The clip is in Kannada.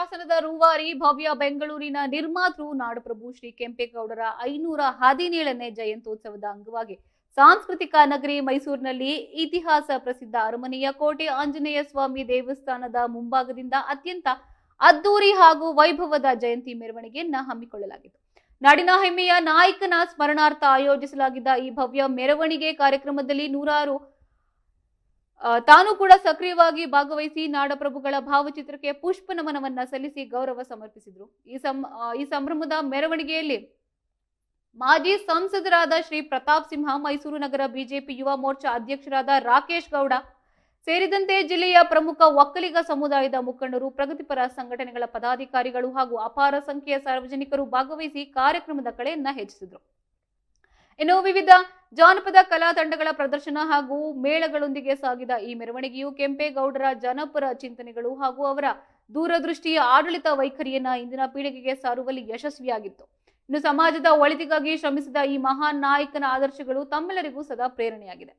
ಶಾಸನದ ರೂವಾರಿ ಭವ್ಯ ಬೆಂಗಳೂರಿನ ನಿರ್ಮಾತೃ ನಾಡಪ್ರಭು ಶ್ರೀ ಕೆಂಪೇಗೌಡರ 517ನೇ ಜಯಂತ್ಯೋತ್ಸವದ ಅಂಗವಾಗಿ ಸಾಂಸ್ಕೃತಿಕ ನಗರಿ ಮೈಸೂರಿನಲ್ಲಿ ಇತಿಹಾಸ ಪ್ರಸಿದ್ಧ ಅರಮನೆಯ ಕೋಟೆ ಆಂಜನೇಯ ಸ್ವಾಮಿ ದೇವಸ್ಥಾನದ ಮುಂಭಾಗದಿಂದ ಅತ್ಯಂತ ಅದ್ದೂರಿ ಹಾಗೂ ವೈಭವದ ಜಯಂತಿ ಮೆರವಣಿಗೆಯನ್ನ ಹಮ್ಮಿಕೊಳ್ಳಲಾಗಿತ್ತು. ನಾಡಿನ ಹೆಮ್ಮೆಯ ನಾಯಕನ ಸ್ಮರಣಾರ್ಥ ಆಯೋಜಿಸಲಾಗಿದ್ದ ಈ ಭವ್ಯ ಮೆರವಣಿಗೆ ಕಾರ್ಯಕ್ರಮದಲ್ಲಿ ನೂರಾರು ತಾನು ಕೂಡ ಸಕ್ರಿಯವಾಗಿ ಭಾಗವಹಿಸಿ ನಾಡಪ್ರಭುಗಳ ಭಾವಚಿತ್ರಕ್ಕೆ ಪುಷ್ಪ ನಮನವನ್ನ ಸಲ್ಲಿಸಿ ಗೌರವ ಸಮರ್ಪಿಸಿದ್ರು. ಈ ಸಂಭ್ರಮದ ಮೆರವಣಿಗೆಯಲ್ಲಿ ಮಾಜಿ ಸಂಸದರಾದ ಶ್ರೀ ಪ್ರತಾಪ್ ಸಿಂಹ, ಮೈಸೂರು ನಗರ ಬಿಜೆಪಿ ಯುವ ಮೋರ್ಚಾ ಅಧ್ಯಕ್ಷರಾದ ರಾಕೇಶ್ ಗೌಡ ಸೇರಿದಂತೆ ಜಿಲ್ಲೆಯ ಪ್ರಮುಖ ಒಕ್ಕಲಿಗ ಸಮುದಾಯದ ಮುಖಂಡರು, ಪ್ರಗತಿಪರ ಸಂಘಟನೆಗಳ ಪದಾಧಿಕಾರಿಗಳು ಹಾಗೂ ಅಪಾರ ಸಂಖ್ಯೆಯ ಸಾರ್ವಜನಿಕರು ಭಾಗವಹಿಸಿ ಕಾರ್ಯಕ್ರಮದ ಕಳೆಯನ್ನ ಹೆಚ್ಚಿಸಿದರು. ಇನ್ನು ವಿವಿಧ ಜಾನಪದ ಕಲಾ ತಂಡಗಳ ಪ್ರದರ್ಶನ ಹಾಗೂ ಮೇಳಗಳೊಂದಿಗೆ ಸಾಗಿದ ಈ ಮೆರವಣಿಗೆಯು ಕೆಂಪೇಗೌಡರ ಜನಪರ ಚಿಂತನೆಗಳು ಹಾಗೂ ಅವರ ದೂರದೃಷ್ಟಿಯ ಆಡಳಿತ ವೈಖರಿಯನ್ನ ಇಂದಿನ ಪೀಳಿಗೆಗೆ ಸಾರುವಲ್ಲಿ ಯಶಸ್ವಿಯಾಗಿತ್ತು. ಇನ್ನು ಸಮಾಜದ ಒಳಿತಿಗಾಗಿ ಶ್ರಮಿಸಿದ ಈ ಮಹಾನ್ ನಾಯಕನ ಆದರ್ಶಗಳು ತಮ್ಮೆಲ್ಲರಿಗೂ ಸದಾ ಪ್ರೇರಣೆಯಾಗಿದೆ.